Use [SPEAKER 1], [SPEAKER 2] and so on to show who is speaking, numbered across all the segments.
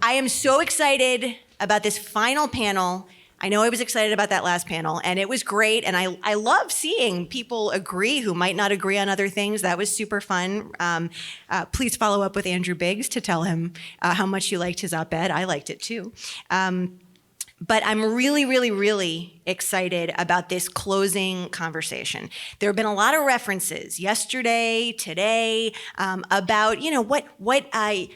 [SPEAKER 1] I am so excited about this final panel. I know I was excited about that last panel, and it was great, and I love seeing people agree who might not agree on other things. That was super fun. Please follow up with Andrew Biggs to tell him how much you liked his op-ed. I liked it too. But I'm really, really, really excited about this closing conversation. There have been a lot of references yesterday, today, about what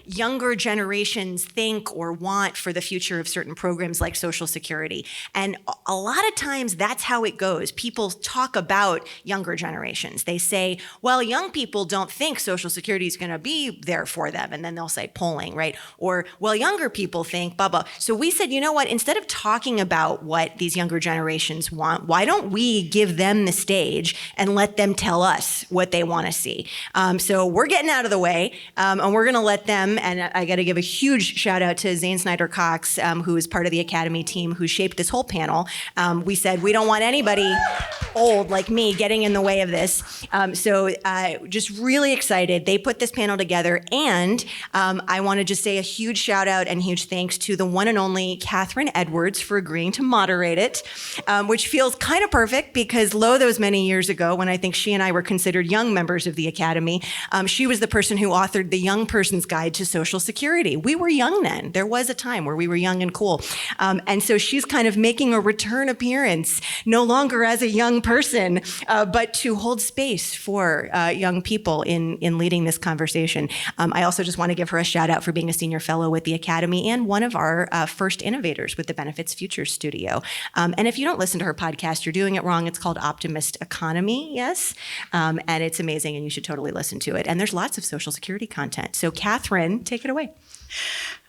[SPEAKER 1] younger generations think or want for the future of certain programs like Social Security. And a lot of times that's how it goes. People talk about younger generations. They say, well, young people don't think Social Security is going to be there for them. And then they'll say polling, right? Or, well, younger people think blah, blah. So we said, you know what, instead of talking about what these younger generations want, why don't we give them the stage and let them tell us what they want to see? So we're getting out of the way, and we're going to let them, and I got to give a huge shout out to Zane Snyder Cox, who is part of the Academy team, who shaped this whole panel. We said we don't want anybody old like me getting in the way of this. So just really excited. They put this panel together, and I want to just say a huge shout out and huge thanks to the one and only Catherine Edwards for agreeing to moderate it, which feels kind of perfect because those many years ago, when I think she and I were considered young members of the Academy, she was the person who authored the Young Person's Guide to Social Security. We were young then. There was a time where we were young and cool. And so she's kind of making a return appearance, no longer as a young person, but to hold space for young people in leading this conversation. I also just want to give her a shout out for being a senior fellow with the Academy and one of our first innovators with the Benefits Future Studio. And if you don't listen to her podcast, you're doing it wrong. It's called Optimist Economy, yes? And it's amazing, and you should totally listen to it. And there's lots of Social Security content. So Catherine, take it away.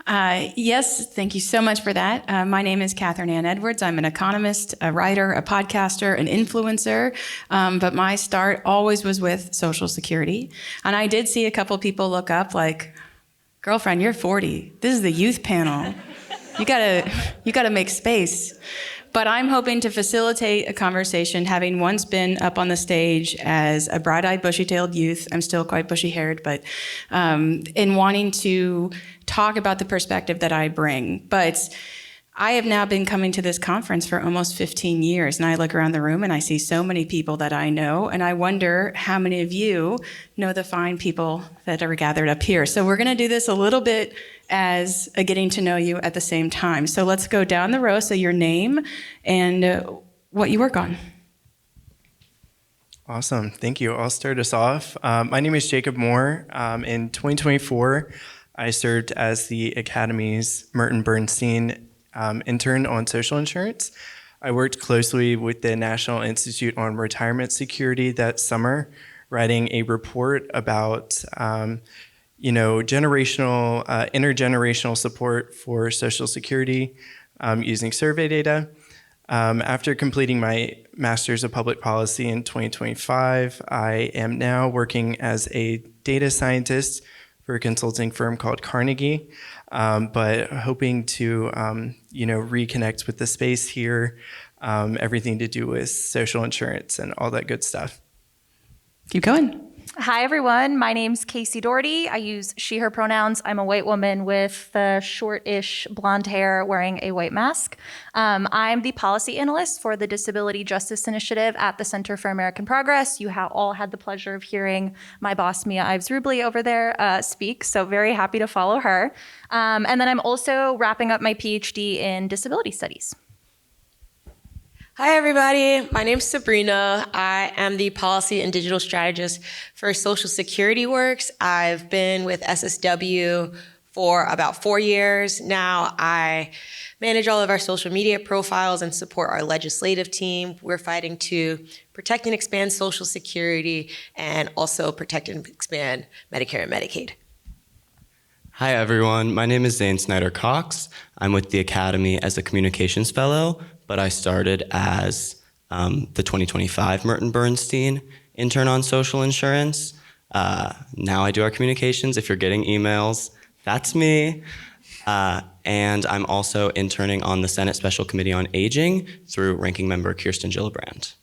[SPEAKER 2] Yes, thank you so much for that. My name is Catherine Ann Edwards. I'm an economist, a writer, a podcaster, an influencer, but my start always was with Social Security. And I did see a couple people look up like, girlfriend, you're 40. This is the youth panel. You gotta make space. But I'm hoping to facilitate a conversation, having once been up on the stage as a bright-eyed, bushy-tailed youth. I'm still quite bushy-haired, but in wanting to talk about the perspective that I bring. But I have now been coming to this conference for almost 15 years, and I look around the room and I see so many people that I know, and I wonder how many of you know the fine people that are gathered up here. So we're gonna do this a little bit as a getting to know you at the same time. So let's go down the row, so your name and what you work on.
[SPEAKER 3] Awesome, thank you. I'll start us off. My name is Jacob Moore. In 2024, I served as the Academy's Merton Bernstein intern on social insurance. I worked closely with the National Institute on Retirement Security that summer, writing a report about intergenerational support for Social Security using survey data. After completing my Master's of Public Policy in 2025, I am now working as a data scientist for a consulting firm called Carnegie, but hoping to reconnect with the space here, everything to do with social insurance and all that good stuff.
[SPEAKER 2] Keep going.
[SPEAKER 4] Hi, everyone. My name's Casey Doherty. I use she, her pronouns. I'm a white woman with short-ish blonde hair wearing a white mask. I'm the policy analyst for the Disability Justice Initiative at the Center for American Progress. You have all had the pleasure of hearing my boss, Mia Ives-Rubley, over there speak, so very happy to follow her. And then I'm also wrapping up my PhD in disability studies.
[SPEAKER 5] Hi, everybody. My name's Sabrina. I am the policy and digital strategist for Social Security Works. I've been with SSW for about 4 years now. I manage all of our social media profiles and support our legislative team. We're fighting to protect and expand Social Security and also protect and expand Medicare and Medicaid.
[SPEAKER 6] Hi, everyone. My name is Zane Snyder Cox. I'm with the Academy as a communications fellow, but I started as the 2025 Merton Bernstein intern on social insurance. Now I do our communications. If you're getting emails, that's me. And I'm also interning on the Senate Special Committee on Aging through Ranking Member Kirsten Gillibrand.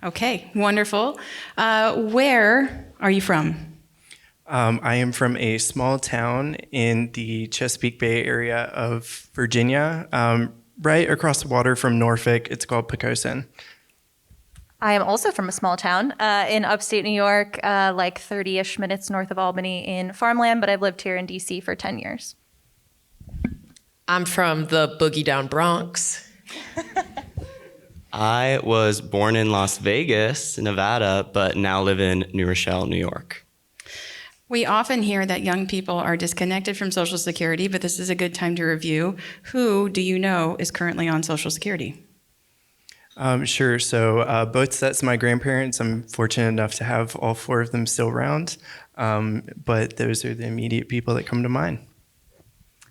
[SPEAKER 2] Okay, wonderful. Where are you from?
[SPEAKER 3] I am from a small town in the Chesapeake Bay area of Virginia, right across the water from Norfolk. It's called Poquoson.
[SPEAKER 4] I am also from a small town in upstate New York, like 30-ish minutes north of Albany in farmland, but I've lived here in DC for 10 years.
[SPEAKER 5] I'm from the boogie down Bronx.
[SPEAKER 6] I was born in Las Vegas, Nevada, but now live in New Rochelle, New York.
[SPEAKER 2] We often hear that young people are disconnected from Social Security, but this is a good time to review. Who do you know is currently on Social Security?
[SPEAKER 3] Sure. So both sets of my grandparents, I'm fortunate enough to have all four of them still around, but those are the immediate people that come to mind.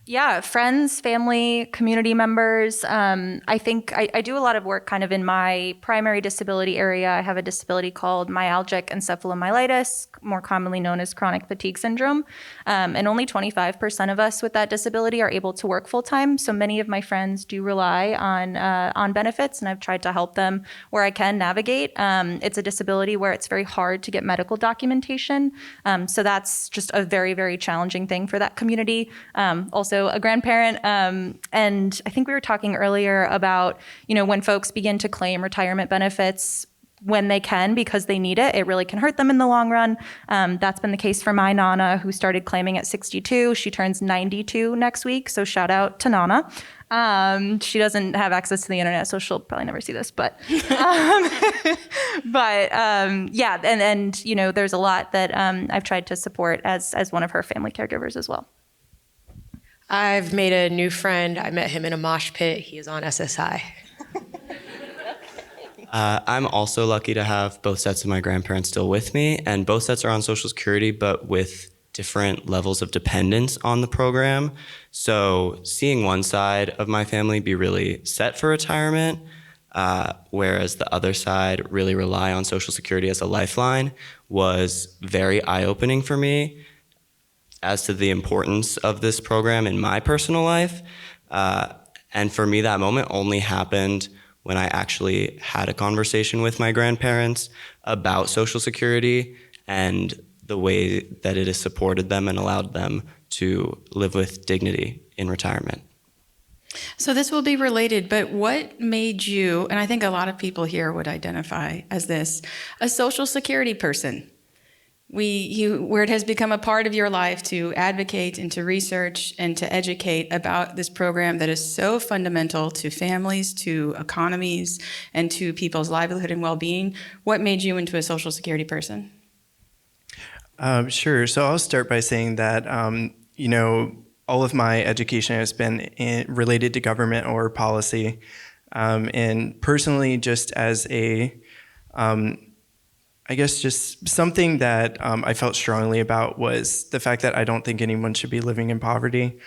[SPEAKER 4] Yeah, friends, family, community members. I think I do a lot of work kind of in my primary disability area. I have a disability called myalgic encephalomyelitis, more commonly known as chronic fatigue syndrome. And only 25% of us with that disability are able to work full time. So many of my friends do rely on benefits, and I've tried to help them where I can navigate. It's a disability where it's very hard to get medical documentation. So that's just a very, very challenging thing for that community. Also a grandparent. And I think we were talking earlier about, when folks begin to claim retirement benefits when they can because they need it, it really can hurt them in the long run. That's been the case for my Nana, who started claiming at 62. She turns 92 next week. So shout out to Nana. She doesn't have access to the internet, so she'll probably never see this, but yeah. And there's a lot that I've tried to support as one of her family caregivers as well.
[SPEAKER 5] I've made a new friend. I met him in a mosh pit. He is on SSI.
[SPEAKER 6] I'm also lucky to have both sets of my grandparents still with me, and both sets are on Social Security, but with different levels of dependence on the program. So seeing one side of my family be really set for retirement, whereas the other side really rely on Social Security as a lifeline, was very eye-opening for me as to the importance of this program in my personal life. And for me, that moment only happened when I actually had a conversation with my grandparents about Social Security and the way that it has supported them and allowed them to live with dignity in retirement.
[SPEAKER 2] So this will be related, but what made you, and I think a lot of people here would identify as this, a Social Security person? Where it has become a part of your life to advocate and to research and to educate about this program that is so fundamental to families, to economies, and to people's livelihood and well-being. What made you into a Social Security person?
[SPEAKER 3] Sure. So I'll start by saying that, all of my education has been related to government or policy. And personally, just as I guess just something that I felt strongly about was the fact that I don't think anyone should be living in poverty.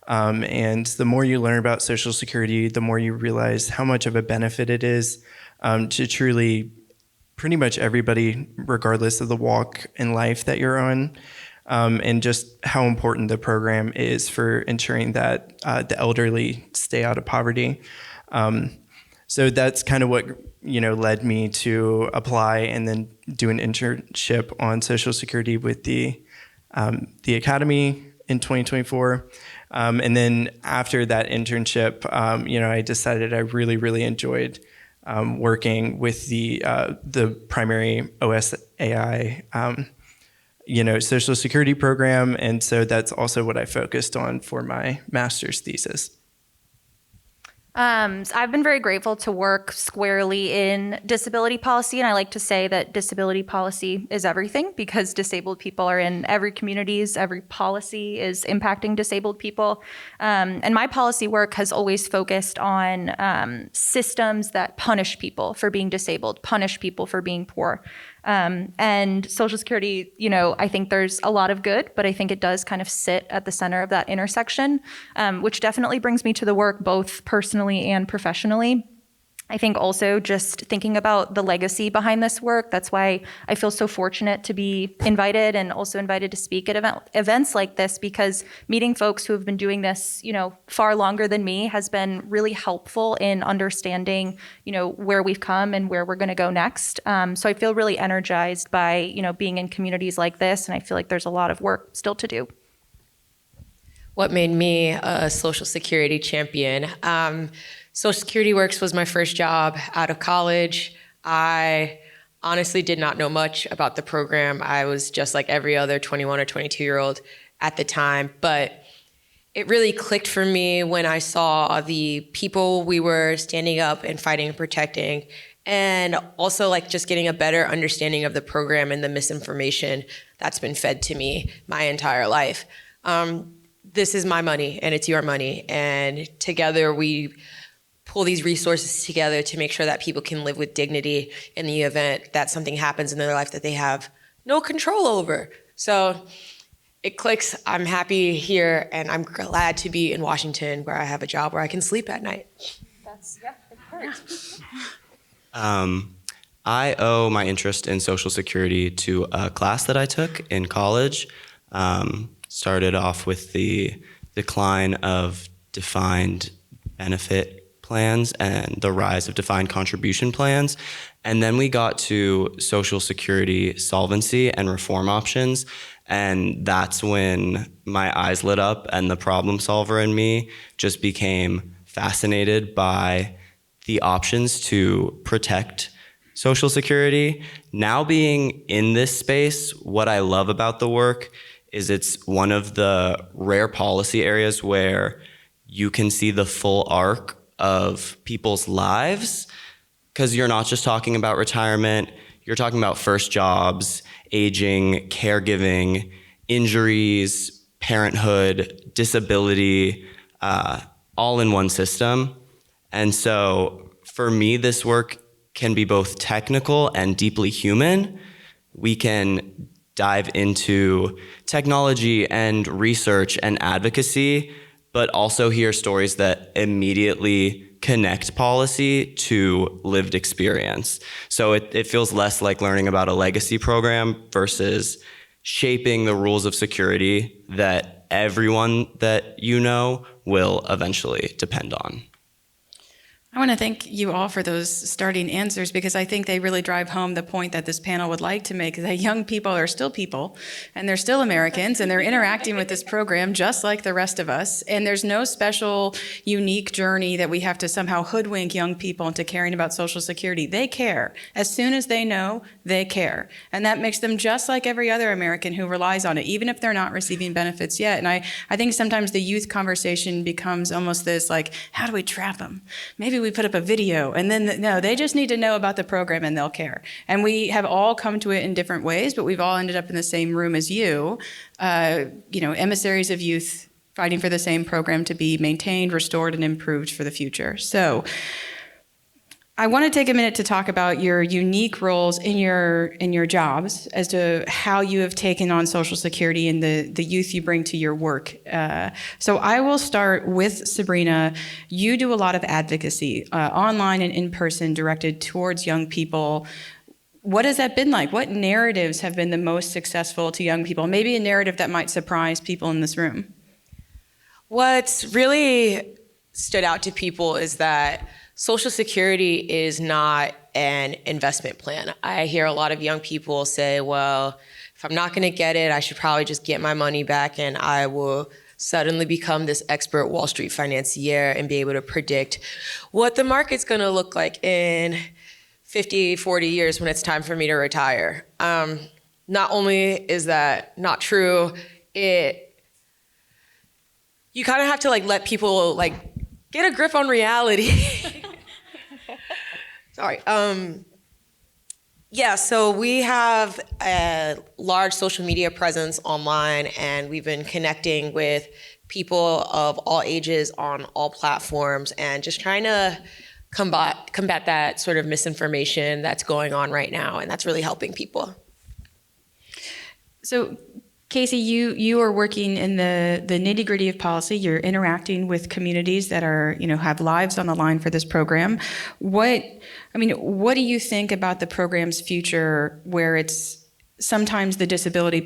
[SPEAKER 3] And the more you learn about Social Security, the more you realize how much of a benefit it is to truly pretty much everybody, regardless of the walk in life that you're on, and just how important the program is for ensuring that the elderly stay out of poverty. So that's kind of what led me to apply and then do an internship on Social Security with the Academy in 2024. And then after that internship, I decided I really, really enjoyed working with the primary OSAI, Social Security program. And so that's also what I focused on for my master's thesis.
[SPEAKER 4] So I've been very grateful to work squarely in disability policy, and I like to say that disability policy is everything because disabled people are in every communities, every policy is impacting disabled people. And my policy work has always focused on systems that punish people for being disabled, punish people for being poor. And Social Security, I think there's a lot of good, but I think it does kind of sit at the center of that intersection, which definitely brings me to the work both personally and professionally. I think also just thinking about the legacy behind this work. That's why I feel so fortunate to be invited and also invited to speak at events like this, because meeting folks who have been doing this, far longer than me has been really helpful in understanding, where we've come and where we're going to go next. So I feel really energized by, being in communities like this, and I feel like there's a lot of work still to do.
[SPEAKER 5] What made me a Social Security champion? Social Security Works was my first job out of college. I honestly did not know much about the program. I was just like every other 21 or 22-year-old at the time. But it really clicked for me when I saw the people we were standing up and fighting and protecting, and also like just getting a better understanding of the program and the misinformation that's been fed to me my entire life. This is my money and it's your money. And together we pull these resources together to make sure that people can live with dignity in the event that something happens in their life that they have no control over. So it clicks. I'm happy here, and I'm glad to be in Washington, where I have a job where I can sleep at night.
[SPEAKER 4] It hurts.
[SPEAKER 6] I owe my interest in Social Security to a class that I took in college. Started off with the decline of defined benefit plans and the rise of defined contribution plans. And then we got to Social Security solvency and reform options. And that's when my eyes lit up and the problem solver in me just became fascinated by the options to protect Social Security. Now being in this space, what I love about the work is it's one of the rare policy areas where you can see the full arc of people's lives, because you're not just talking about retirement, you're talking about first jobs, aging, caregiving, injuries, parenthood, disability, all in one system. And so for me, this work can be both technical and deeply human. We can dive into technology and research and advocacy, but also hear stories that immediately connect policy to lived experience. So it feels less like learning about a legacy program versus shaping the rules of security that everyone that you know will eventually depend on.
[SPEAKER 2] I want to thank you all for those starting answers, because I think they really drive home the point that this panel would like to make, that young people are still people, and they're still Americans, and they're interacting with this program just like the rest of us. And there's no special, unique journey that we have to somehow hoodwink young people into caring about Social Security. They care. As soon as they know, they care. And that makes them just like every other American who relies on it, even if they're not receiving benefits yet. And I think sometimes the youth conversation becomes almost this like, how do we trap them? Maybe we put up a video, and then no, they just need to know about the program and they'll care. And we have all come to it in different ways, but we've all ended up in the same room as you, emissaries of youth fighting for the same program to be maintained, restored, and improved for the future. So I want to take a minute to talk about your unique roles in your jobs as to how you have taken on Social Security and the youth you bring to your work. So I will start with Sabrina. You do a lot of advocacy, online and in person, directed towards young people. What has that been like? What narratives have been the most successful to young people? Maybe a narrative that might surprise people in this room.
[SPEAKER 5] What's really stood out to people is that Social Security is not an investment plan. I hear a lot of young people say, well, if I'm not going to get it, I should probably just get my money back and I will suddenly become this expert Wall Street financier and be able to predict what the market's going to look like in 50, 40 years when it's time for me to retire. Not only is that not true, you kind of have to let people get a grip on reality. Sorry. So we have a large social media presence online, and we've been connecting with people of all ages on all platforms and just trying to combat that sort of misinformation that's going on right now, and that's really helping people.
[SPEAKER 2] So Casey, you are working in the nitty-gritty of policy. You're interacting with communities that are, have lives on the line for this program. What do you think about the program's future, where it's sometimes the disability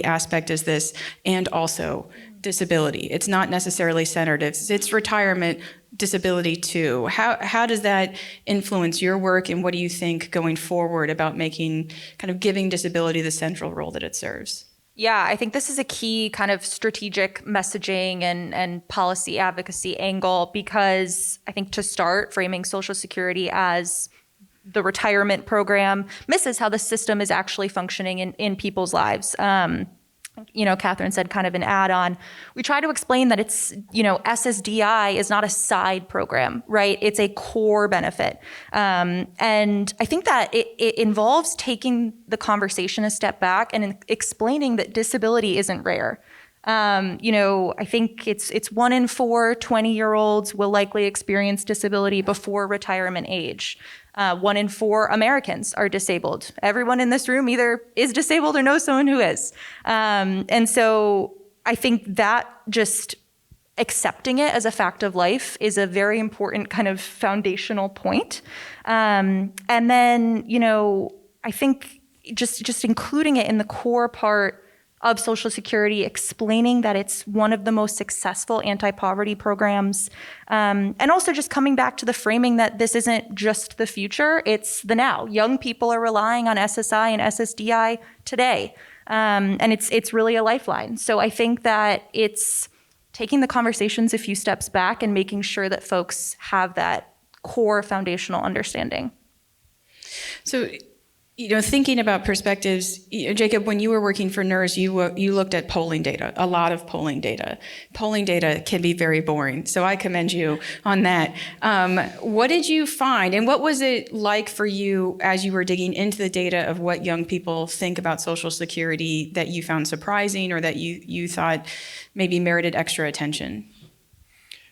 [SPEAKER 2] aspect is this, and also disability? It's not necessarily centered. It's retirement, disability too. How does that influence your work, and what do you think going forward about giving disability the central role that it serves?
[SPEAKER 4] Yeah, I think this is a key kind of strategic messaging and policy advocacy angle, because I think to start, framing Social Security as the retirement program misses how the system is actually functioning in people's lives. Catherine said, kind of an add-on. We try to explain that it's, SSDI is not a side program, right? It's a core benefit. And I think that it involves taking the conversation a step back and explaining that disability isn't rare. I think it's 1 in 4 20-year-olds will likely experience disability before retirement age. 1 in 4 Americans are disabled. Everyone in this room either is disabled or knows someone who is. And so I think that just accepting it as a fact of life is a very important kind of foundational point. And then, I think just including it in the core part of Social Security, explaining that it's one of the most successful anti-poverty programs, and also just coming back to the framing that this isn't just the future, it's the now. Young people are relying on SSI and SSDI today, and it's really a lifeline. So I think that it's taking the conversations a few steps back and making sure that folks have that core foundational understanding.
[SPEAKER 2] So, thinking about perspectives, Jacob, when you were working for NERS, you looked at polling data, a lot of polling data. Polling data can be very boring, so I commend you on that. What did you find, and what was it like for you as you were digging into the data of what young people think about Social Security that you found surprising or that you thought maybe merited extra attention?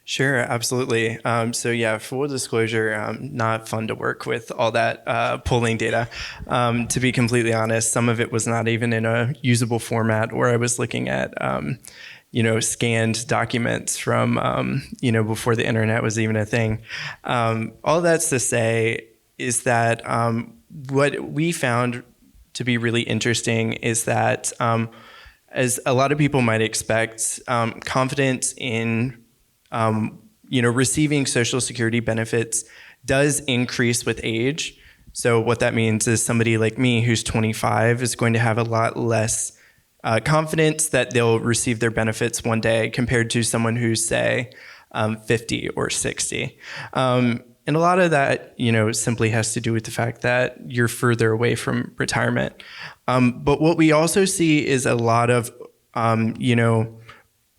[SPEAKER 3] Sure, absolutely. Full disclosure, not fun to work with all that polling data. To be completely honest, some of it was not even in a usable format, or I was looking at, scanned documents from, before the internet was even a thing. All that's to say is that what we found to be really interesting is that, as a lot of people might expect, confidence in receiving Social Security benefits does increase with age. So what that means is somebody like me who's 25 is going to have a lot less confidence that they'll receive their benefits one day compared to someone who's, say, 50 or 60. And a lot of that, simply has to do with the fact that you're further away from retirement. But what we also see is a lot of,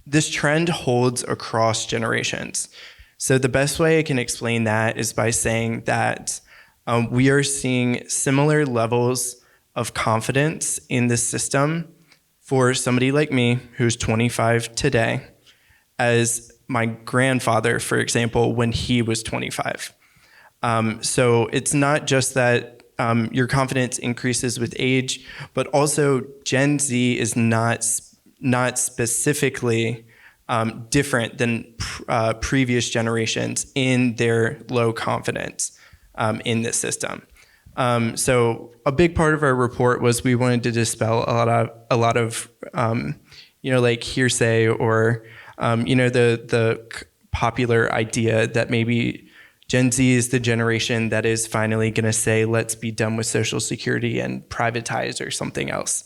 [SPEAKER 3] this trend holds across generations. So the best way I can explain that is by saying that we are seeing similar levels of confidence in the system for somebody like me who's 25 today as my grandfather, for example, when he was 25. So it's not just that your confidence increases with age, but also Gen Z is not specifically different than previous generations in their low confidence in this system. So a big part of our report was we wanted to dispel a lot of hearsay or the popular idea that maybe Gen Z is the generation that is finally going to say, let's be done with Social Security and privatize or something else.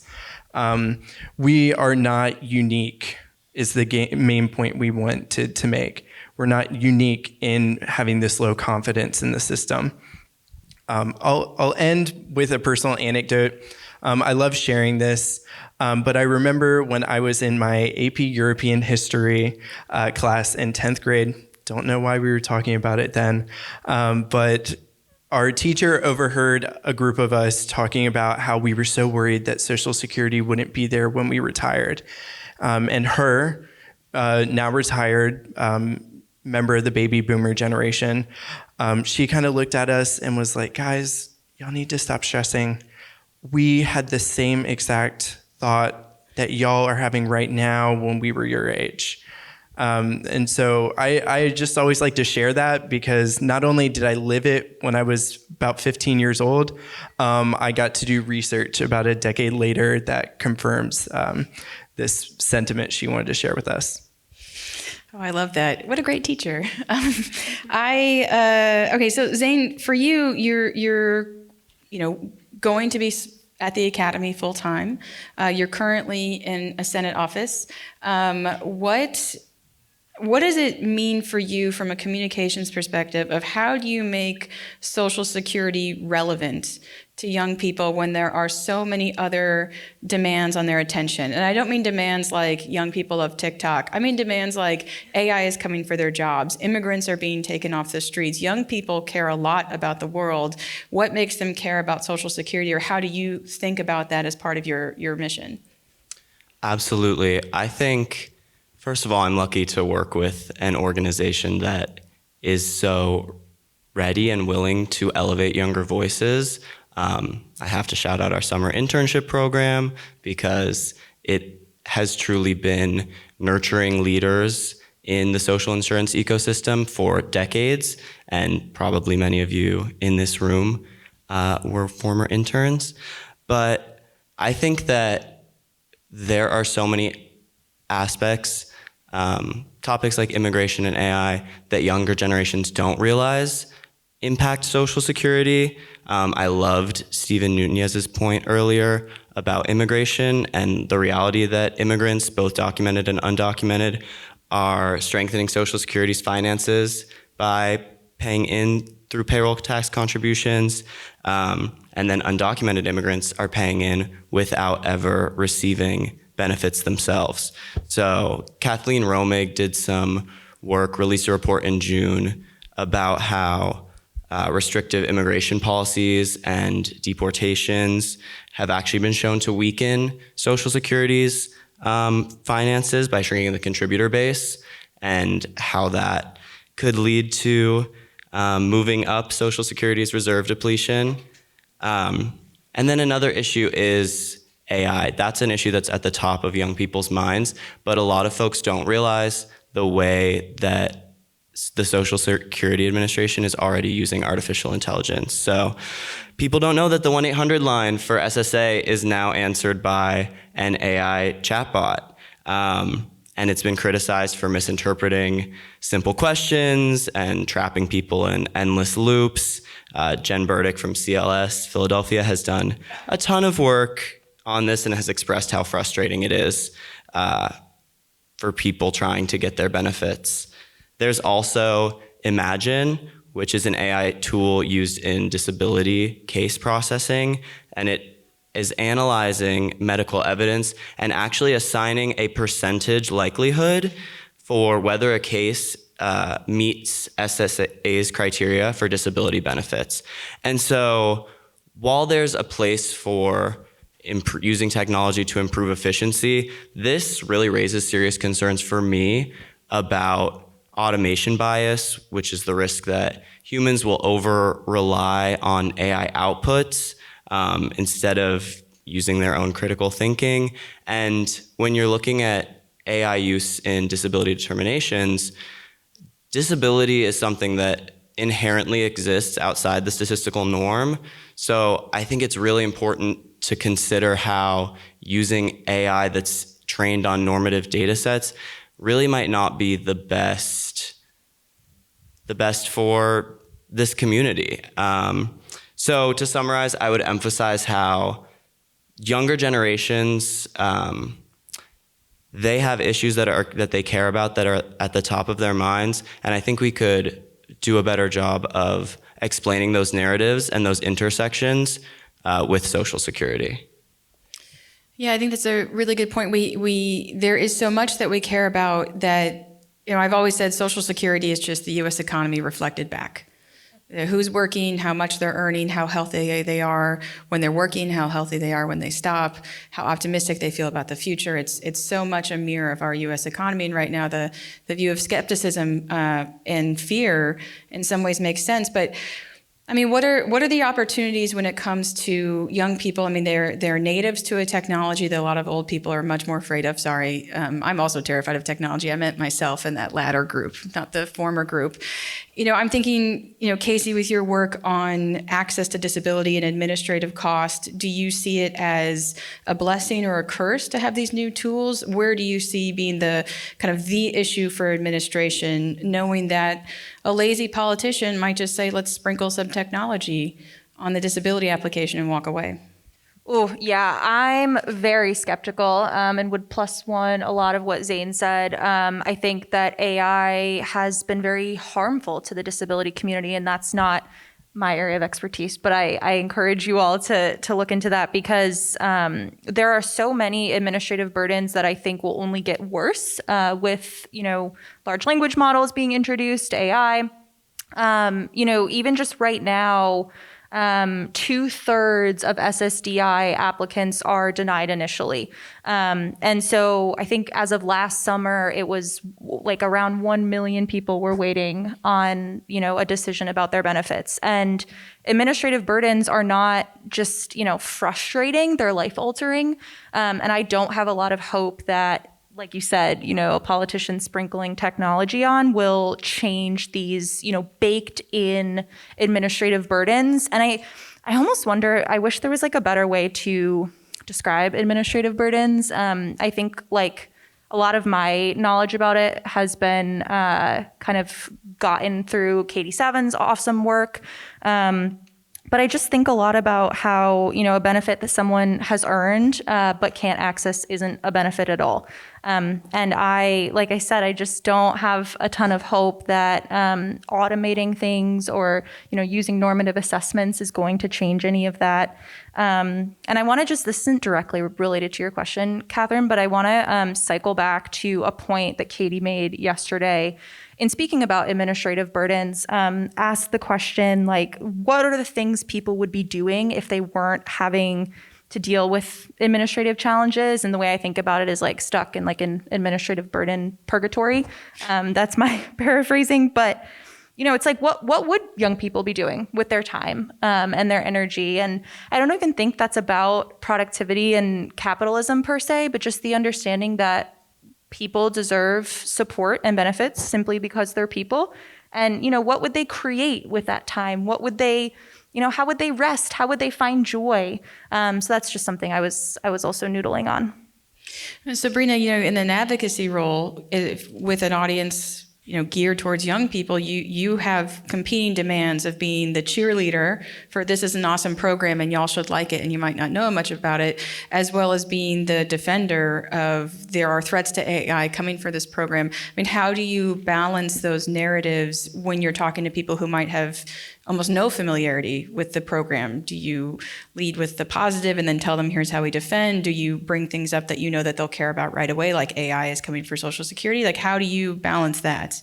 [SPEAKER 3] We are not unique, is the main point we want to make. We're not unique in having this low confidence in the system. I'll end with a personal anecdote. I love sharing this, but I remember when I was in my AP European History class in 10th grade. Don't know why we were talking about it then, but our teacher overheard a group of us talking about how we were so worried that Social Security wouldn't be there when we retired. And her, now retired, member of the baby boomer generation, she kind of looked at us and was like, guys, y'all need to stop stressing. We had the same exact thought that y'all are having right now when we were your age. And so I just always like to share that, because not only did I live it when I was about 15 years old, I got to do research about a decade later that confirms this sentiment she wanted to share with us.
[SPEAKER 2] Oh, I love that. What a great teacher. Okay, so Zane, for you, you're going to be at the Academy full time. You're currently in a Senate office. What does it mean for you from a communications perspective of how do you make Social Security relevant to young people when there are so many other demands on their attention? And I don't mean demands like young people of TikTok. I mean demands like AI is coming for their jobs. Immigrants are being taken off the streets. Young people care a lot about the world. What makes them care about Social Security, or how do you think about that as part of your mission?
[SPEAKER 6] Absolutely. I think, first of all, I'm lucky to work with an organization that is so ready and willing to elevate younger voices. I have to shout out our summer internship program, because it has truly been nurturing leaders in the social insurance ecosystem for decades, and probably many of you in this room were former interns. But I think that there are so many aspects, topics like immigration and AI, that younger generations don't realize impact Social Security. I loved Stephen Nunez's point earlier about immigration and the reality that immigrants, both documented and undocumented, are strengthening Social Security's finances by paying in through payroll tax contributions, and then undocumented immigrants are paying in without ever receiving benefits themselves. So Kathleen Romig did some work, released a report in June about how restrictive immigration policies and deportations have actually been shown to weaken Social Security's finances by shrinking the contributor base, and how that could lead to moving up Social Security's reserve depletion. And then another issue is AI. That's an issue that's at the top of young people's minds, but a lot of folks don't realize the way that the Social Security Administration is already using artificial intelligence. So people don't know that the 1-800 line for SSA is now answered by an AI chatbot. And it's been criticized for misinterpreting simple questions and trapping people in endless loops. Jen Burdick from CLS Philadelphia has done a ton of work on this and has expressed how frustrating it is for people trying to get their benefits. There's also Imagine, which is an AI tool used in disability case processing, and it is analyzing medical evidence and actually assigning a percentage likelihood for whether a case meets SSA's criteria for disability benefits. And so while there's a place for using technology to improve efficiency, this really raises serious concerns for me about automation bias, which is the risk that humans will over-rely on AI outputs instead of using their own critical thinking. And when you're looking at AI use in disability determinations, disability is something that inherently exists outside the statistical norm. So I think it's really important to consider how using AI that's trained on normative data sets really might not be the best for this community. So to summarize, I would emphasize how younger generations, they have issues that they care about that are at the top of their minds, and I think we could do a better job of explaining those narratives and those intersections with Social Security.
[SPEAKER 2] Yeah, I think that's a really good point. There is so much that we care about that, I've always said Social Security is just the U.S. economy reflected back. Who's working, how much they're earning, how healthy they are when they're working, how healthy they are when they stop, how optimistic they feel about the future. It's so much a mirror of our U.S. economy. And right now, the view of skepticism and fear in some ways makes sense. But I mean, what are the opportunities when it comes to young people? I mean, they're natives to a technology that a lot of old people are much more afraid of. Sorry, I'm also terrified of technology. I meant myself in that latter group, not the former group. I'm thinking, Casey, with your work on access to disability and administrative cost, do you see it as a blessing or a curse to have these new tools? Where do you see being the kind of the issue for administration, knowing that a lazy politician might just say, let's sprinkle some technology on the disability application and walk away?
[SPEAKER 4] Oh, yeah, I'm very skeptical and would plus one a lot of what Zane said. I think that AI has been very harmful to the disability community, and that's not my area of expertise, but I encourage you all to look into that because there are so many administrative burdens that I think will only get worse with, large language models being introduced, AI. Even just right now, 2/3 of SSDI applicants are denied initially. And so I think as of last summer, it was like around 1 million people were waiting on, a decision about their benefits. And administrative burdens are not just, frustrating, they're life altering. And I don't have a lot of hope that, like you said, a politician sprinkling technology on will change these, baked in administrative burdens. And I almost wonder, I wish there was like a better way to describe administrative burdens. I think like a lot of my knowledge about it has been kind of gotten through Katie Savin's awesome work. But I just think a lot about how, a benefit that someone has earned but can't access isn't a benefit at all. And like I said, I just don't have a ton of hope that automating things or, using normative assessments is going to change any of that. And I want to this isn't directly related to your question, Catherine, but I want to cycle back to a point that Katie made yesterday. In speaking about administrative burdens, ask the question, like, what are the things people would be doing if they weren't having to deal with administrative challenges? And the way I think about it is like stuck in like an administrative burden purgatory. That's my paraphrasing. But, it's like, what would young people be doing with their time and their energy? And I don't even think that's about productivity and capitalism per se, but just the understanding that people deserve support and benefits simply because they're people. And, what would they create with that time? What would they, how would they rest? How would they find joy? So that's just something I was also noodling on.
[SPEAKER 2] And Sabrina, in an advocacy role with an audience, geared towards young people, you have competing demands of being the cheerleader for this is an awesome program and y'all should like it and you might not know much about it, as well as being the defender of there are threats to AI coming for this program. I mean, how do you balance those narratives when you're talking to people who might have almost no familiarity with the program? Do you lead with the positive and then tell them here's how we defend? Do you bring things up that that they'll care about right away, like AI is coming for Social Security? Like, how do you balance that?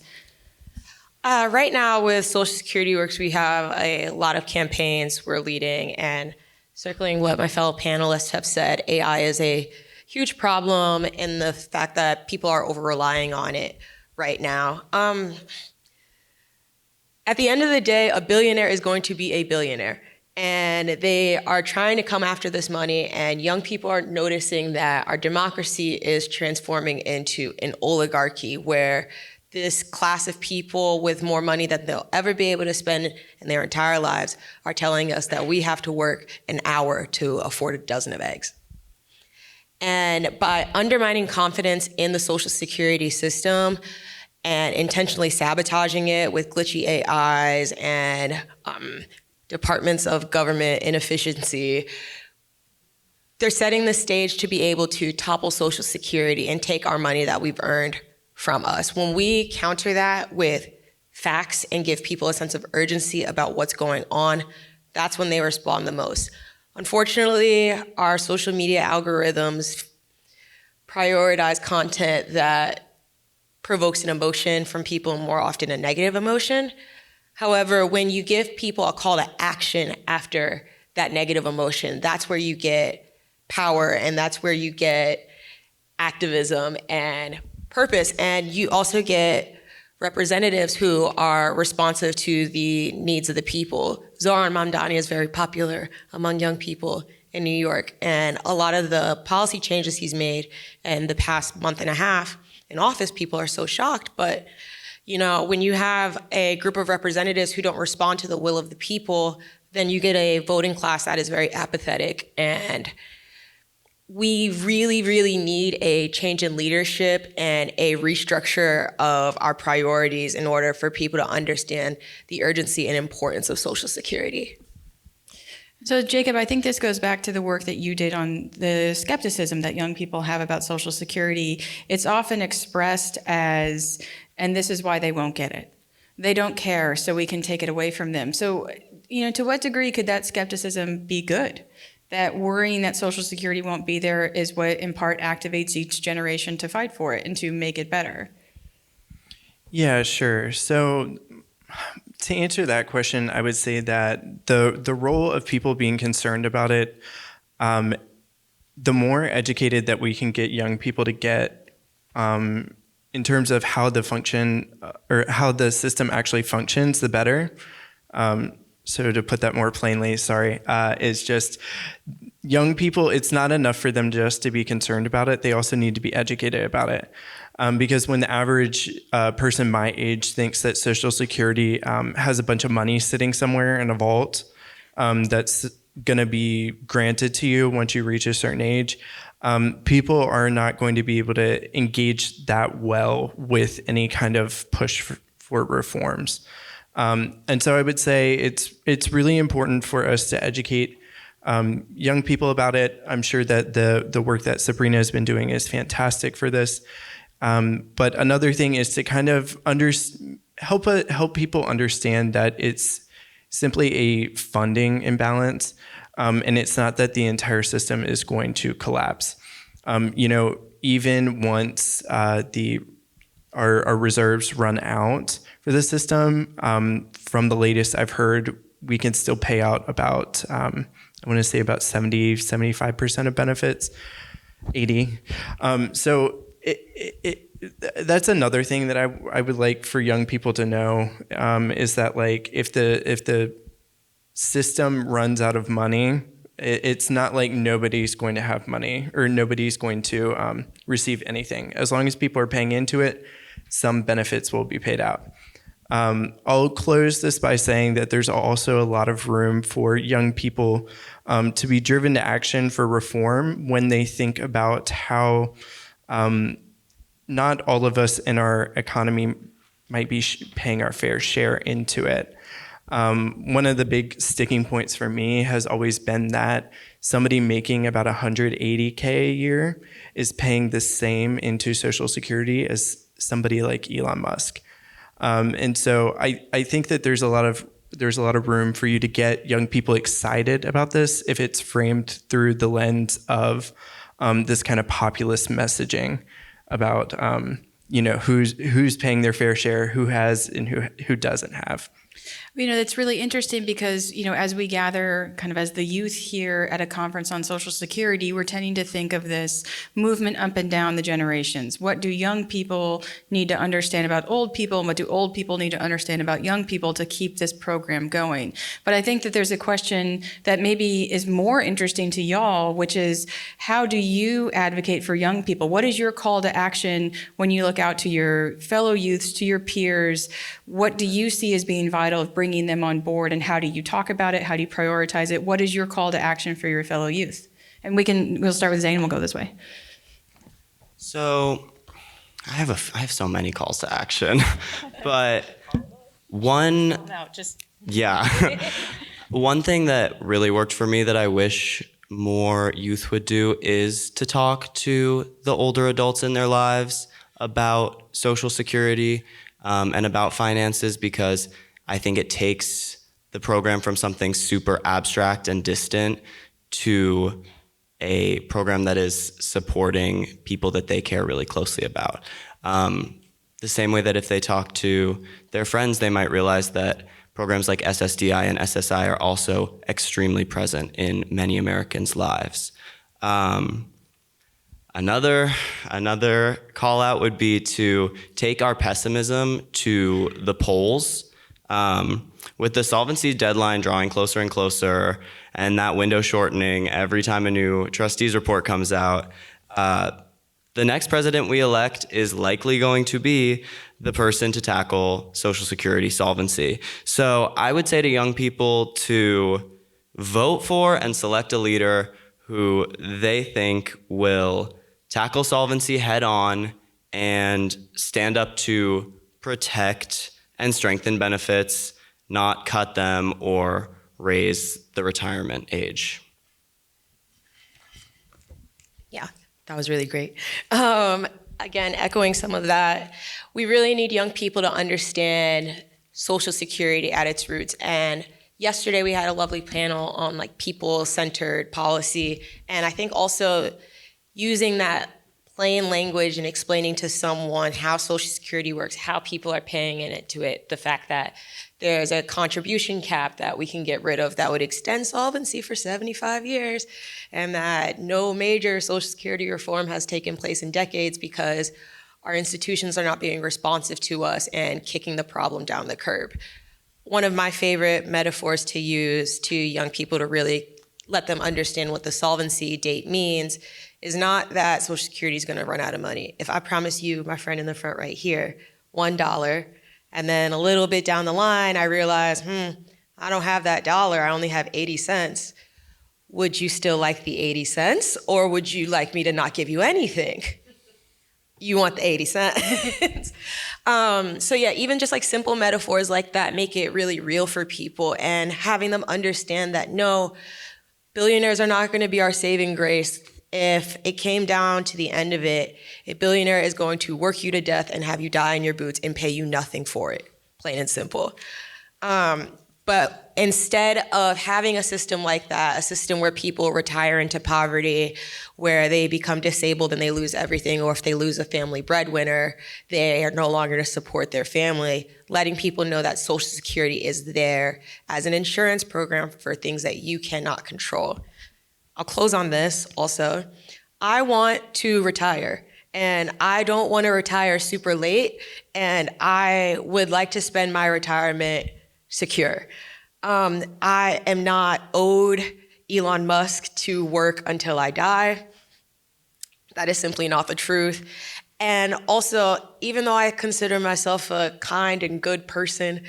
[SPEAKER 5] Right now with Social Security Works, we have a lot of campaigns we're leading, and circling what my fellow panelists have said, AI is a huge problem in the fact that people are over-relying on it right now. At the end of the day, a billionaire is going to be a billionaire. And they are trying to come after this money, and young people are noticing that our democracy is transforming into an oligarchy where this class of people with more money than they'll ever be able to spend in their entire lives are telling us that we have to work an hour to afford a dozen of eggs. And by undermining confidence in the Social Security system and intentionally sabotaging it with glitchy AIs and departments of government inefficiency, they're setting the stage to be able to topple Social Security and take our money that we've earned from us. When we counter that with facts and give people a sense of urgency about what's going on, that's when they respond the most. Unfortunately, our social media algorithms prioritize content that provokes an emotion from people, more often a negative emotion. However, when you give people a call to action after that negative emotion, that's where you get power, and that's where you get activism and purpose, and you also get representatives who are responsive to the needs of the people. Zoran Mamdani is very popular among young people in New York, and a lot of the policy changes he's made in the past month and a half in office, people are so shocked. But when you have a group of representatives who don't respond to the will of the people, then you get a voting class that is very apathetic. And we really, really need a change in leadership and a restructure of our priorities in order for people to understand the urgency and importance of Social Security.
[SPEAKER 2] So, Jacob, I think this goes back to the work that you did on the skepticism that young people have about Social Security. It's often expressed as, and this is why they won't get it. They don't care, so we can take it away from them. So, to what degree could that skepticism be good? That worrying that Social Security won't be there is what, in part, activates each generation to fight for it and to make it better.
[SPEAKER 3] Yeah, sure. So to answer that question, I would say that the role of people being concerned about it, the more educated that we can get young people to get in terms of how the function or how the system actually functions, the better. So to put that more plainly, is just young people, it's not enough for them just to be concerned about it. They also need to be educated about it. Because when the average person my age thinks that Social Security has a bunch of money sitting somewhere in a vault that's going to be granted to you once you reach a certain age, people are not going to be able to engage that well with any kind of push for reforms. And so I would say it's really important for us to educate young people about it. I'm sure that the work that Sabrina has been doing is fantastic for this. But another thing is to kind of help people understand that it's simply a funding imbalance, and it's not that the entire system is going to collapse. Even once our reserves run out for the system, from the latest I've heard, we can still pay out about, I want to say about 75% of benefits, 80. So that's another thing that I would like for young people to know, is that like if the system runs out of money, it's not like nobody's going to have money or nobody's going to receive anything. As long as people are paying into it, some benefits will be paid out. I'll close this by saying that there's also a lot of room for young people to be driven to action for reform when they think about how not all of us in our economy might be paying our fair share into it. One of the big sticking points for me has always been that somebody making about $180K a year is paying the same into Social Security as somebody like Elon Musk. And so I think that there's a lot of room for you to get young people excited about this if it's framed through the lens of this kind of populist messaging about who's paying their fair share, who has and who doesn't have.
[SPEAKER 2] It's really interesting because, as we gather kind of as the youth here at a conference on Social Security, we're tending to think of this movement up and down the generations. What do young people need to understand about old people, and what do old people need to understand about young people to keep this program going? But I think that there's a question that maybe is more interesting to y'all, which is how do you advocate for young people? What is your call to action when you look out to your fellow youths, to your peers? What do you see as being vital of bringing them on board, and how do you talk about it? How do you prioritize it? What is your call to action for your fellow youth? And we'll start with Zane and we'll go this way.
[SPEAKER 6] So I have so many calls to action, but one thing that really worked for me that I wish more youth would do is to talk to the older adults in their lives about Social Security and about finances, because I think it takes the program from something super abstract and distant to a program that is supporting people that they care really closely about. The same way that if they talk to their friends, they might realize that programs like SSDI and SSI are also extremely present in many Americans' lives. I Another call out would be to take our pessimism to the polls. With the solvency deadline drawing closer and closer, and that window shortening every time a new trustees report comes out, the next president we elect is likely going to be the person to tackle Social Security solvency. So I would say to young people to vote for and select a leader who they think will tackle solvency head on and stand up to protect and strengthen benefits, not cut them or raise the retirement age.
[SPEAKER 5] Yeah, that was really great. Again, echoing some of that, we really need young people to understand Social Security at its roots. And yesterday we had a lovely panel on like people-centered policy. And I think also using that plain language and explaining to someone how Social Security works, how people are paying into it, the fact that there's a contribution cap that we can get rid of that would extend solvency for 75 years, and that no major Social Security reform has taken place in decades because our institutions are not being responsive to us and kicking the problem down the curb. One of my favorite metaphors to use to young people to really let them understand what the solvency date means is not that Social Security is going to run out of money. If I promise you, my friend in the front right here, $1, and then a little bit down the line, I realize, I don't have that dollar, I only have 80 cents. Would you still like the 80 cents, or would you like me to not give you anything? You want the 80 cents. So yeah, even just like simple metaphors like that make it really real for people, and having them understand that no, billionaires are not going to be our saving grace. If it came down to the end of it, a billionaire is going to work you to death and have you die in your boots and pay you nothing for it, plain and simple. But instead of having a system like that, a system where people retire into poverty, where they become disabled and they lose everything, or if they lose a family breadwinner, they are no longer to support their family, letting people know that Social Security is there as an insurance program for things that you cannot control. I'll close on this also. I want to retire, and I don't want to retire super late, and I would like to spend my retirement secure. I am not owed Elon Musk to work until I die. That is simply not the truth. And also, even though I consider myself a kind and good person,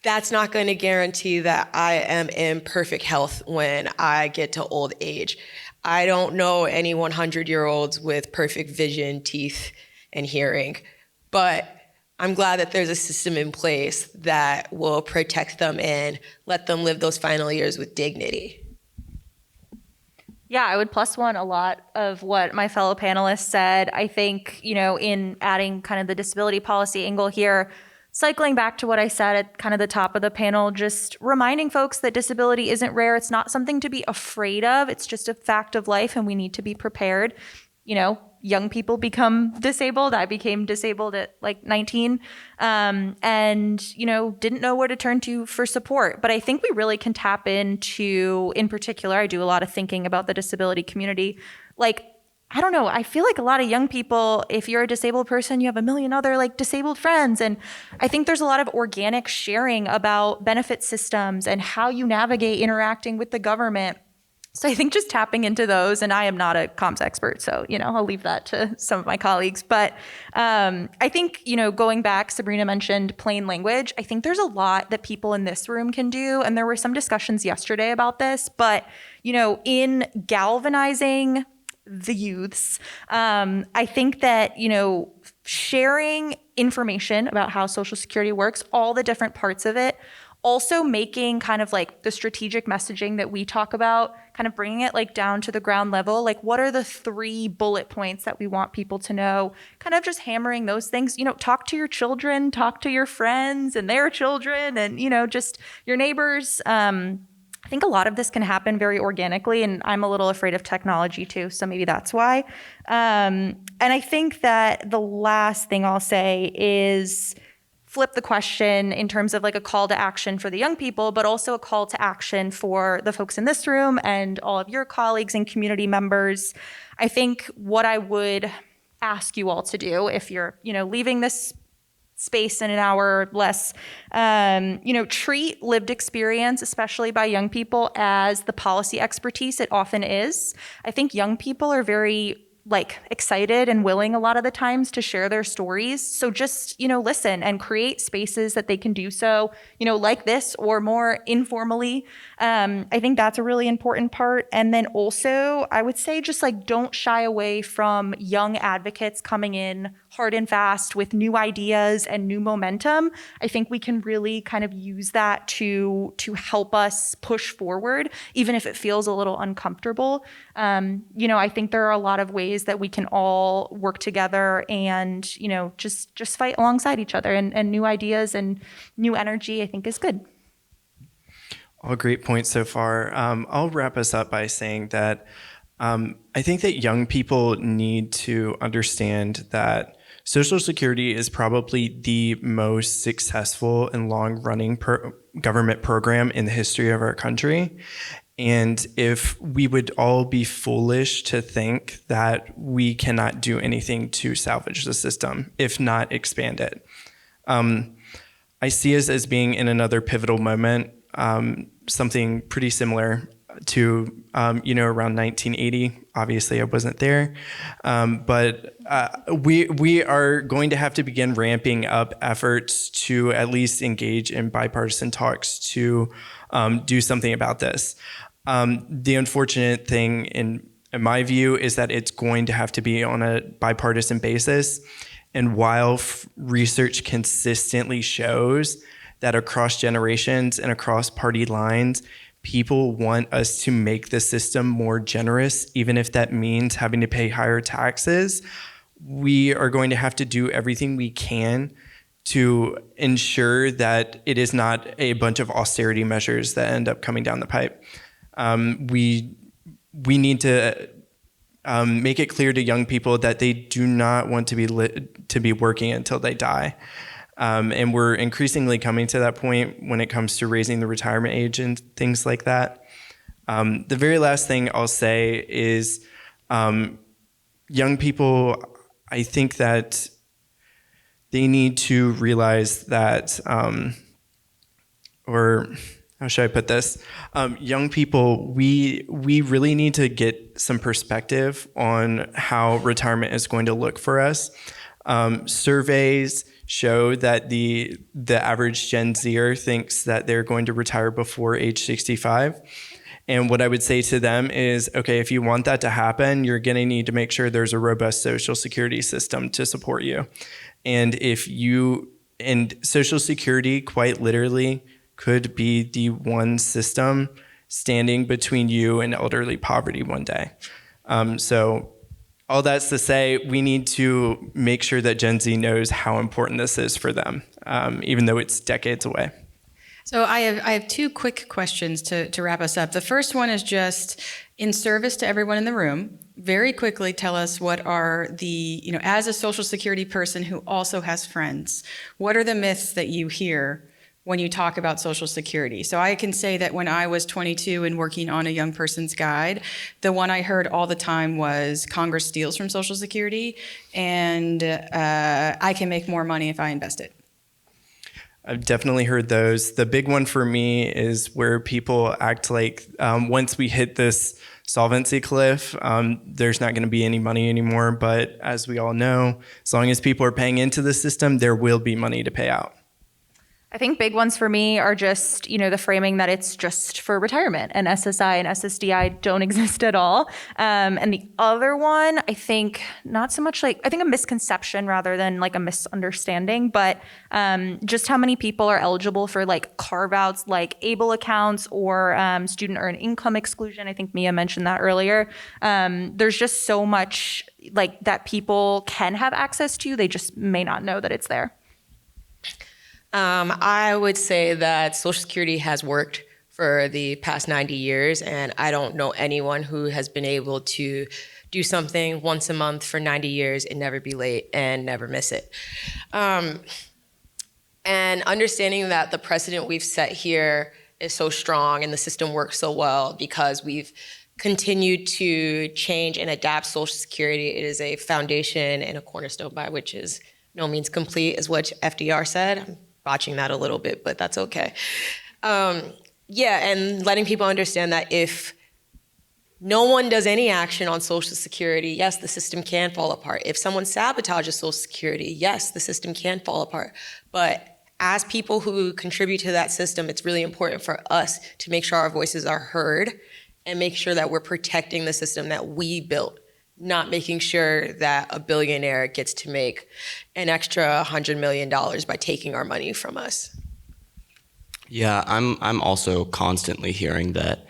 [SPEAKER 5] that's not going to guarantee that I am in perfect health when I get to old age. I don't know any 100-year-olds with perfect vision, teeth, and hearing, but I'm glad that there's a system in place that will protect them and let them live those final years with dignity.
[SPEAKER 4] Yeah, I would plus one a lot of what my fellow panelists said. I think, in adding kind of the disability policy angle here, cycling back to what I said at kind of the top of the panel, just reminding folks that disability isn't rare. It's not something to be afraid of. It's just a fact of life, and we need to be prepared. Young people become disabled. I became disabled at like 19 and, didn't know where to turn to for support. But I think we really can tap into, in particular, I do a lot of thinking about the disability community. I don't know, I feel like a lot of young people, if you're a disabled person, you have a million other disabled friends. And I think there's a lot of organic sharing about benefit systems and how you navigate interacting with the government. So I think just tapping into those, and I am not a comms expert, so, I'll leave that to some of my colleagues. But I think, going back, Sabrina mentioned plain language. I think there's a lot that people in this room can do. And there were some discussions yesterday about this, but, in galvanizing the youths, I think that, sharing information about how Social Security works, all the different parts of it, also making kind of the strategic messaging that we talk about, kind of bringing it down to the ground level. What are the 3 bullet points that we want people to know? Kind of just hammering those things. Talk to your children, talk to your friends and their children, and just your neighbors. I think a lot of this can happen very organically, and I'm a little afraid of technology too, so maybe that's why. And I think that the last thing I'll say is, flip the question in terms of like a call to action for the young people, but also a call to action for the folks in this room and all of your colleagues and community members. I think what I would ask you all to do if you're, leaving this space in an hour or less, treat lived experience, especially by young people, as the policy expertise it often is. I think young people are very excited and willing a lot of the times to share their stories. So just, listen and create spaces that they can do so, like this or more informally. I think that's a really important part. And then also I would say just don't shy away from young advocates coming in hard and fast with new ideas and new momentum. I think we can really kind of use that to help us push forward, even if it feels a little uncomfortable. I think there are a lot of ways that we can all work together and, just fight alongside each other, and new ideas and new energy, I think, is good.
[SPEAKER 3] All great points so far. I'll wrap us up by saying that I think that young people need to understand that Social Security is probably the most successful and long-running government program in the history of our country. And if we would all be foolish to think that we cannot do anything to salvage the system, if not expand it. I see us as being in another pivotal moment, something pretty similar to, around 1980. Obviously, I wasn't there. But we are going to have to begin ramping up efforts to at least engage in bipartisan talks to do something about this. The unfortunate thing, in my view, is that it's going to have to be on a bipartisan basis. And while research consistently shows that across generations and across party lines, people want us to make the system more generous, even if that means having to pay higher taxes, we are going to have to do everything we can to ensure that it is not a bunch of austerity measures that end up coming down the pipe. We need to make it clear to young people that they do not want to be working until they die. And we're increasingly coming to that point when it comes to raising the retirement age and things like that. The very last thing I'll say is young people, I think that they need to realize that, or how should I put this? Young people, we really need to get some perspective on how retirement is going to look for us. Surveys show that the average Gen Zer thinks that they're going to retire before age 65. And what I would say to them is, okay, if you want that to happen, you're going to need to make sure there's a robust Social Security system to support you. And Social Security, quite literally, could be the one system standing between you and elderly poverty one day. So all that's to say, we need to make sure that Gen Z knows how important this is for them, even though it's decades away.
[SPEAKER 2] So I have two quick questions to wrap us up. The first one is just in service to everyone in the room. Very quickly tell us what are as a Social Security person who also has friends, what are the myths that you hear when you talk about Social Security? So I can say that when I was 22 and working on a young person's guide, the one I heard all the time was Congress steals from Social Security, and I can make more money if I invest it.
[SPEAKER 3] I've definitely heard those. The big one for me is where people act like once we hit this solvency cliff, there's not going to be any money anymore. But as we all know, as long as people are paying into the system, there will be money to pay out.
[SPEAKER 4] I think big ones for me are just, the framing that it's just for retirement, and SSI and SSDI don't exist at all. And the other one, I think not so much I think a misconception rather than a misunderstanding, but just how many people are eligible for carve outs like ABLE accounts or student earned income exclusion. I think Mia mentioned that earlier. There's just so much that people can have access to. They just may not know that it's there.
[SPEAKER 5] I would say that Social Security has worked for the past 90 years, and I don't know anyone who has been able to do something once a month for 90 years and never be late and never miss it. And And understanding that the precedent we've set here is so strong and the system works so well because we've continued to change and adapt Social Security. It is a foundation and a cornerstone by which is no means complete, is what FDR said. I'm botching that a little bit, but that's okay. And letting people understand that if no one does any action on Social Security, yes, the system can fall apart. If someone sabotages Social Security, yes, the system can fall apart. But as people who contribute to that system, it's really important for us to make sure our voices are heard and make sure that we're protecting the system that we built, not making sure that a billionaire gets to make an extra $100 million by taking our money from us.
[SPEAKER 6] Yeah, I'm also constantly hearing that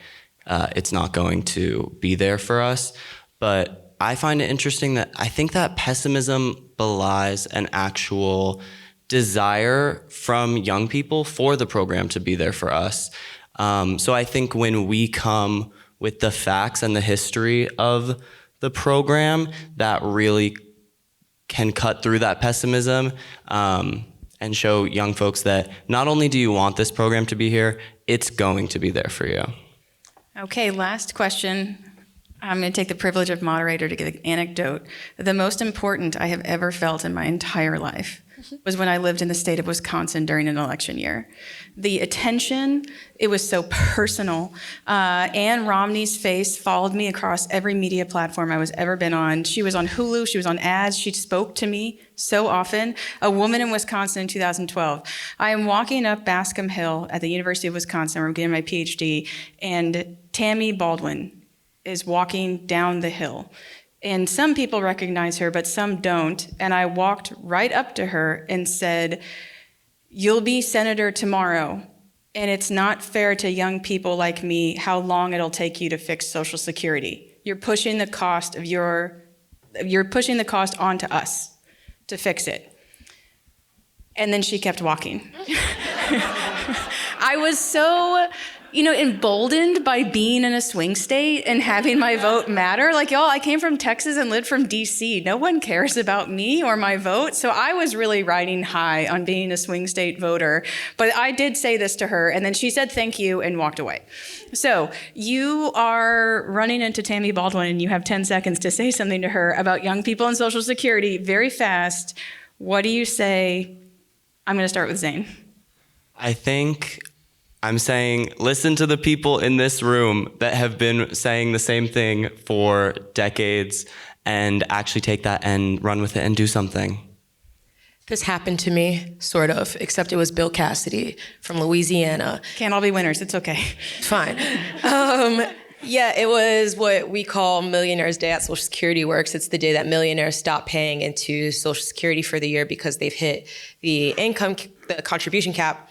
[SPEAKER 6] it's not going to be there for us. But I find it interesting that I think that pessimism belies an actual desire from young people for the program to be there for us. So I think when we come with the facts and the history of the program, that really can cut through that pessimism and show young folks that not only do you want this program to be here, it's going to be there for you.
[SPEAKER 2] Okay, last question. I'm going to take the privilege of moderator to give an anecdote. The most important I have ever felt in my entire life was when I lived in the state of Wisconsin during an election year. The attention, it was so personal. Ann Romney's face followed me across every media platform I was ever been on. She was on Hulu, she was on ads, she spoke to me so often. A woman in Wisconsin in 2012. I am walking up Bascom Hill at the University of Wisconsin, where I'm getting my PhD, and Tammy Baldwin is walking down the hill. And some people recognize her, but some don't. And I walked right up to her and said, "You'll be senator tomorrow, and it's not fair to young people like me how long it'll take you to fix Social Security. You're pushing the cost onto us to fix it." And then she kept walking. I was so emboldened by being in a swing state and having my vote matter. Like, y'all, I came from Texas and lived from DC. No one cares about me or my vote. So I was really riding high on being a swing state voter. But I did say this to her, and then she said thank you and walked away. So you are running into Tammy Baldwin, and you have 10 seconds to say something to her about young people and Social Security very fast. What do you say? I'm going to start with Zane.
[SPEAKER 6] I think I'm saying, listen to the people in this room that have been saying the same thing for decades and actually take that and run with it and do something.
[SPEAKER 5] This happened to me, sort of, except it was Bill Cassidy from Louisiana.
[SPEAKER 2] Can't all be winners. It's okay.
[SPEAKER 5] Fine. It was what we call Millionaire's Day at Social Security Works. It's the day that millionaires stop paying into Social Security for the year because they've hit the contribution cap.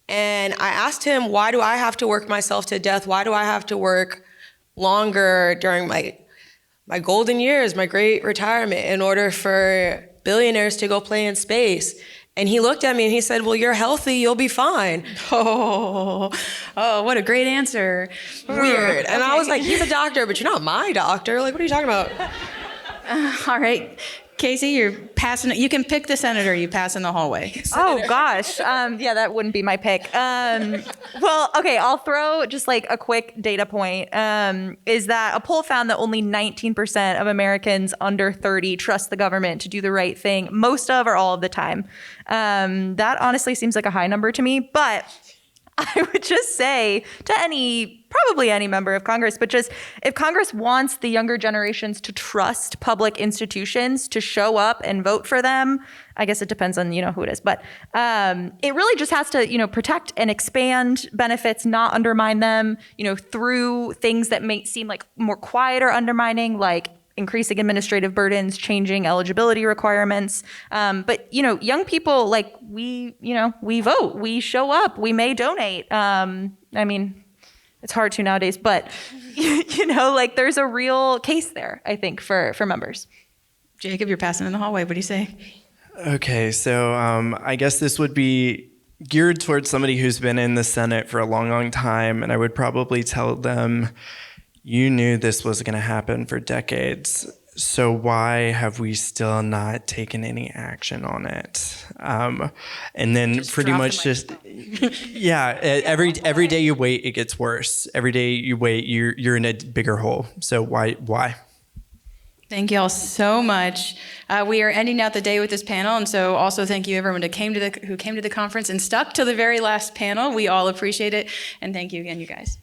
[SPEAKER 5] And I asked him, why do I have to work myself to death? Why do I have to work longer during my golden years, my great retirement, in order for billionaires to go play in space? And he looked at me and he said, well, you're healthy, you'll be fine.
[SPEAKER 2] Oh, what a great answer.
[SPEAKER 5] Weird. And I was like, he's a doctor, but you're not my doctor. Like, what are you talking about?
[SPEAKER 2] All right. Casey, you're passing. You can pick the senator you pass in the hallway.
[SPEAKER 4] Oh, gosh. That wouldn't be my pick. I'll throw just like a quick data point, is that a poll found that only 19% of Americans under 30 trust the government to do the right thing most of or all of the time. That honestly seems like a high number to me, but I would just say to probably any member of Congress, but just if Congress wants the younger generations to trust public institutions, to show up and vote for them, I guess it depends on, who it is, but it really just has to, protect and expand benefits, not undermine them, through things that may seem like more quiet or undermining, like increasing administrative burdens, changing eligibility requirements. But young people, like we vote, we show up, we may donate. It's hard to nowadays, but there's a real case there, I think, for members.
[SPEAKER 2] Jacob, you're passing in the hallway. What do you say?
[SPEAKER 3] Okay, so I guess this would be geared towards somebody who's been in the Senate for a long, long time, and I would probably tell them, you knew this was going to happen for decades. So why have we still not taken any action on it? And then
[SPEAKER 2] Just
[SPEAKER 3] pretty
[SPEAKER 2] drop the
[SPEAKER 3] much just, yeah, every day you wait, it gets worse. Every day you wait, you're in a bigger hole. So why?
[SPEAKER 2] Thank you all so much. We are ending out the day with this panel, and so also thank you everyone who came to the conference and stuck to the very last panel. We all appreciate it, and thank you again, you guys.